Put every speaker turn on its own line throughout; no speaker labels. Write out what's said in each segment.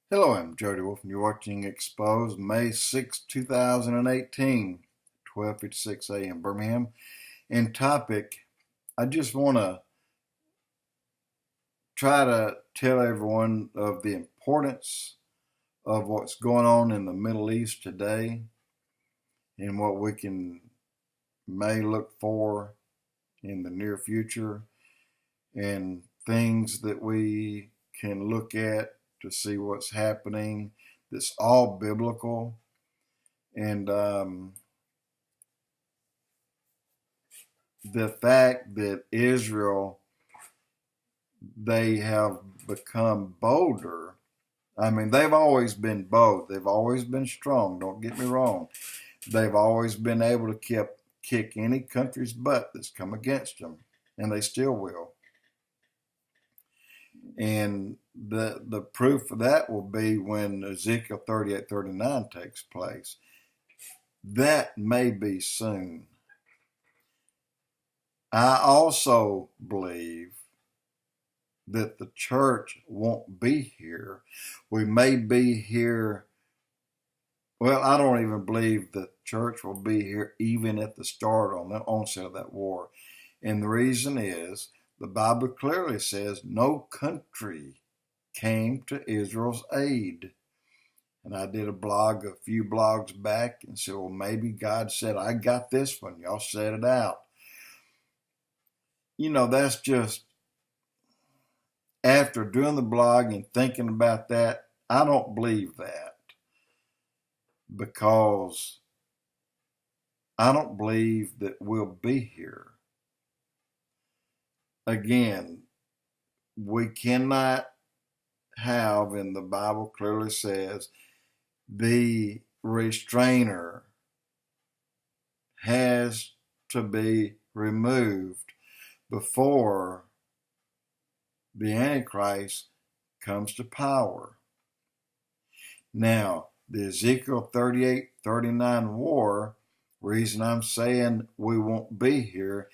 Hello, I'm Jody Wolf, and you're watching Expoz, May 6, 2018, 12:56 a.m. Birmingham. And topic, I just want to try to tell everyone of the importance of what's going on in the Middle East today and what we may look for in the near future and things that we can look at to see what's happening that's all biblical. And the fact that Israel, they have become bolder. I mean, they've always been bold. They've always been strong. Don't get me wrong. They've always been able to kick any country's butt that's come against them, and they still will. And the proof of that will be when Ezekiel 38:39 takes place. That may be soon. I also believe that the church won't be here. We may be here. Well, I don't even believe the church will be here even at the start on the onset of that war. And the reason is the Bible clearly says no country came to Israel's aid. And I did a few blogs back, and said, well, maybe God said, I got this one. Y'all set it out. That's just, after doing the blog and thinking about that, I don't believe that, because I don't believe that we'll be here. Again, we cannot have, and the Bible clearly says, the restrainer has to be removed before the Antichrist comes to power. Now, the Ezekiel 38:39 war, reason I'm saying we won't be here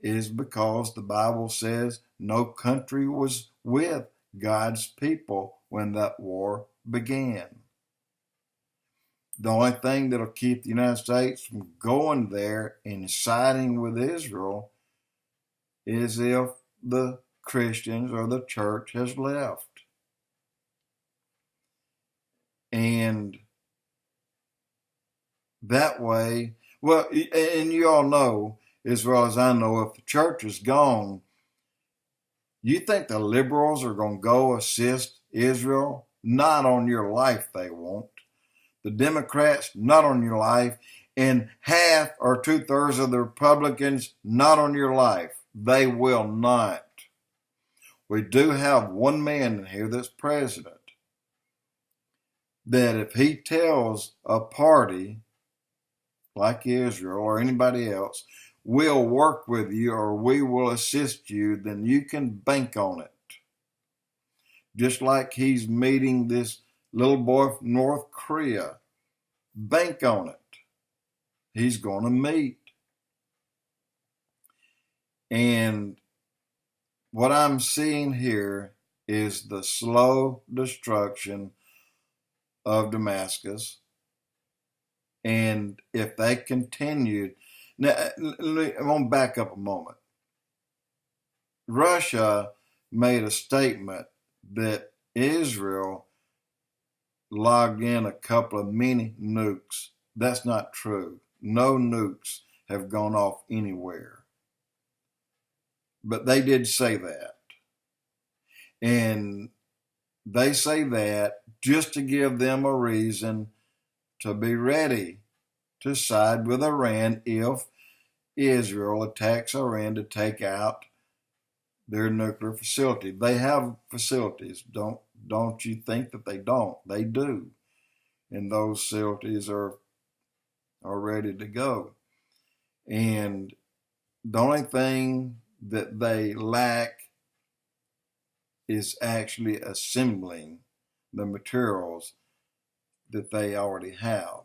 is because the Bible says no country was with God's people when that war began. The only thing that'll keep the United States from going there and siding with Israel is if the Christians or the church has left. And that way, well, and you all know as well as I know, if the church is gone, you think the liberals are going to go assist Israel? Not on your life, they won't. The Democrats, not on your life. And half or 2/3 of the Republicans, not on your life. They will not. We do have one man in here that's president, that if he tells a party like Israel or anybody else, we'll work with you or we will assist you, then you can bank on it. Just like he's meeting this little boy from North Korea. Bank on it. He's going to meet. And what I'm seeing here is the slow destruction of Damascus. And if they continued, now I'm going to back up a moment. Russia made a statement that Israel logged in a couple of mini nukes. That's not true. No nukes have gone off anywhere. But they did say that. And they say that just to give them a reason to be ready to side with Iran if Israel attacks Iran to take out their nuclear facility. They have facilities. Don't you think that they don't? They do. And those facilities are ready to go. And the only thing that they lack is actually assembling the materials that they already have.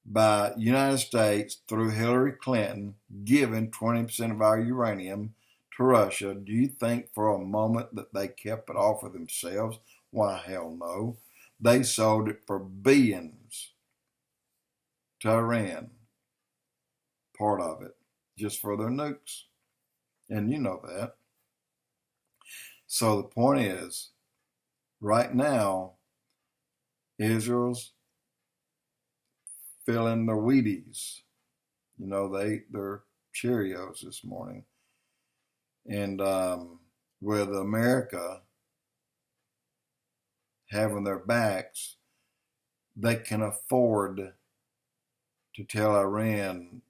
By United States, through Hillary Clinton, giving 20% of our uranium to Russia, do you think for a moment that they kept it all for themselves? Why, hell no. They sold it for billions to Iran, part of it, just for their nukes. And you know that. So the point is, right now, Israel's filling their Wheaties. You know, they ate their Cheerios this morning. And with America having their backs, they can afford to tell Iran,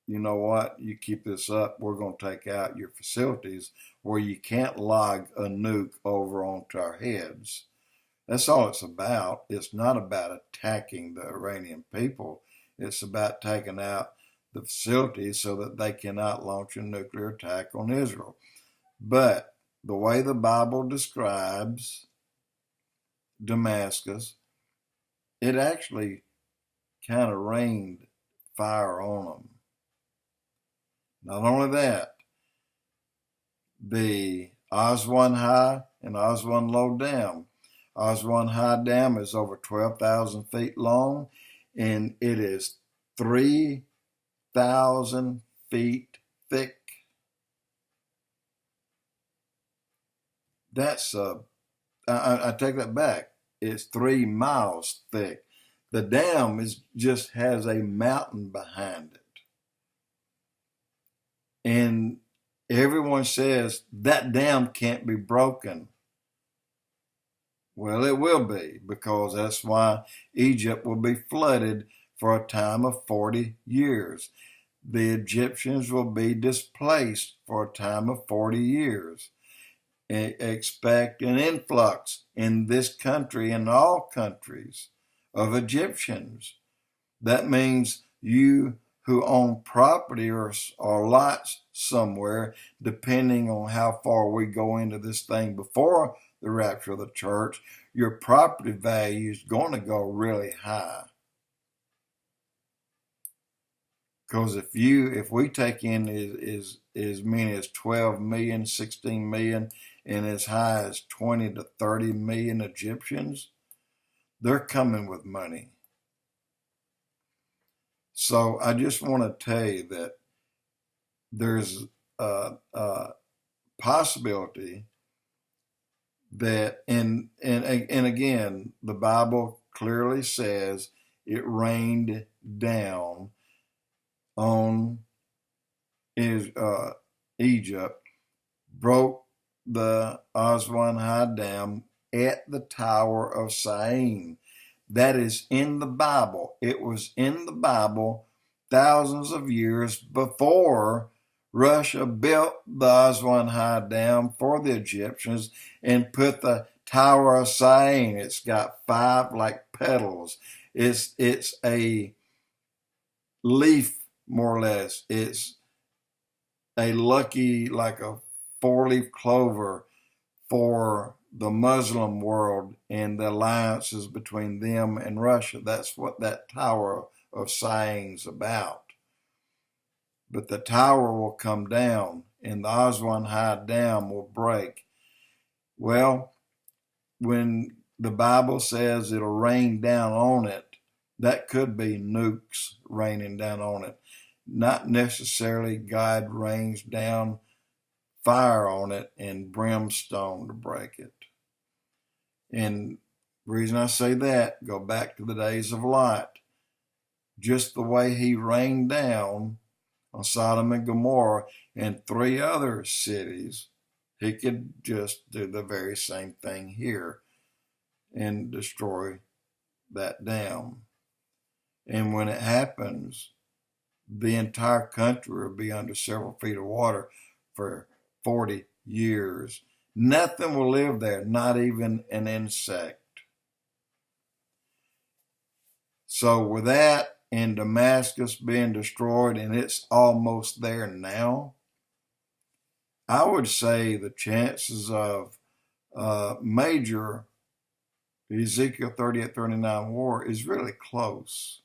you know what, you keep this up, we're going to take out your facilities where you can't log a nuke over onto our heads. That's all it's about. It's not about attacking the Iranian people. It's about taking out the facilities so that they cannot launch a nuclear attack on Israel. But the way the Bible describes Damascus, it actually kind of rained fire on them. Not only that, the Aswan High and Aswan Low Dam. Aswan High Dam is over 12,000 feet long, and it is 3,000 feet thick. That's I take that back. It's 3 miles thick. The dam just has a mountain behind it. And everyone says that dam can't be broken. Well, it will be, because that's why Egypt will be flooded for a time of 40 years. The Egyptians will be displaced for a time of 40 years. Expect an influx in this country and all countries of Egyptians. That means you who own property or lots somewhere, depending on how far we go into this thing before the rapture of the church, your property value is going to go really high. Because if we take in as many as 12 million, 16 million, and as high as 20 to 30 million Egyptians, they're coming with money. So I just want to tell you that there's a possibility that, and again, the Bible clearly says it rained down on Egypt, broke the Aswan High Dam at the Tower of Siene. That is in the Bible. It was in the Bible thousands of years before Russia built the Aswan High Dam for the Egyptians and put the Tower of Siene. It's got 5 like petals. It's a leaf, more or less. It's a lucky, like a 4-leaf clover for the Muslim world and the alliances between them and Russia. That's what that Tower of Siene's about. But the tower will come down and the Aswan High Dam will break. Well, when the Bible says it'll rain down on it, that could be nukes raining down on it. Not necessarily God rains down fire on it and brimstone to break it. And the reason I say that, go back to the days of Lot. Just the way he rained down on Sodom and Gomorrah and 3 other cities, he could just do the very same thing here and destroy that dam. And when it happens, the entire country will be under several feet of water for 40 years. Nothing will live there, not even an insect. So with that and Damascus being destroyed, and it's almost there now, I would say the chances of major Ezekiel 38-39 war is really close.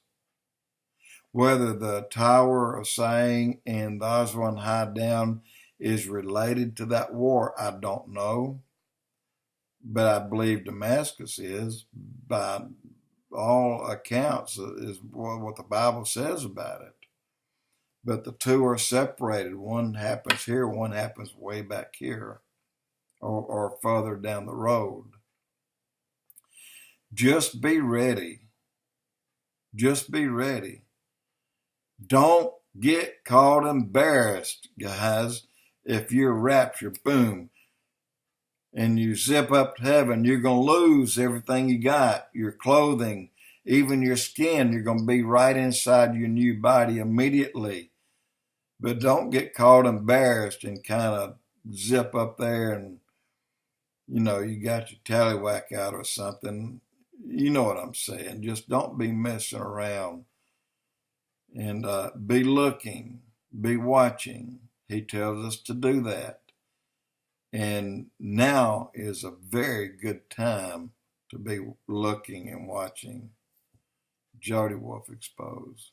Whether the Tower of Siene and the Aswan High Dam is related to that war, I don't know. but I believe Damascus is, by all accounts, is what the Bible says about it. But the two are separated. One happens here, one happens way back here, or further down the road. Just be ready. Just be ready. Don't get caught embarrassed, guys. If you're raptured, boom, and you zip up to heaven, you're going to lose everything you got, your clothing, even your skin. You're going to be right inside your new body immediately. But don't get caught embarrassed and kind of zip up there and, you got your tallywhack out or something. You know what I'm saying. Just don't be messing around, and be looking, be watching. He tells us to do that. And now is a very good time to be looking and watching. Jody Wolf Expoz.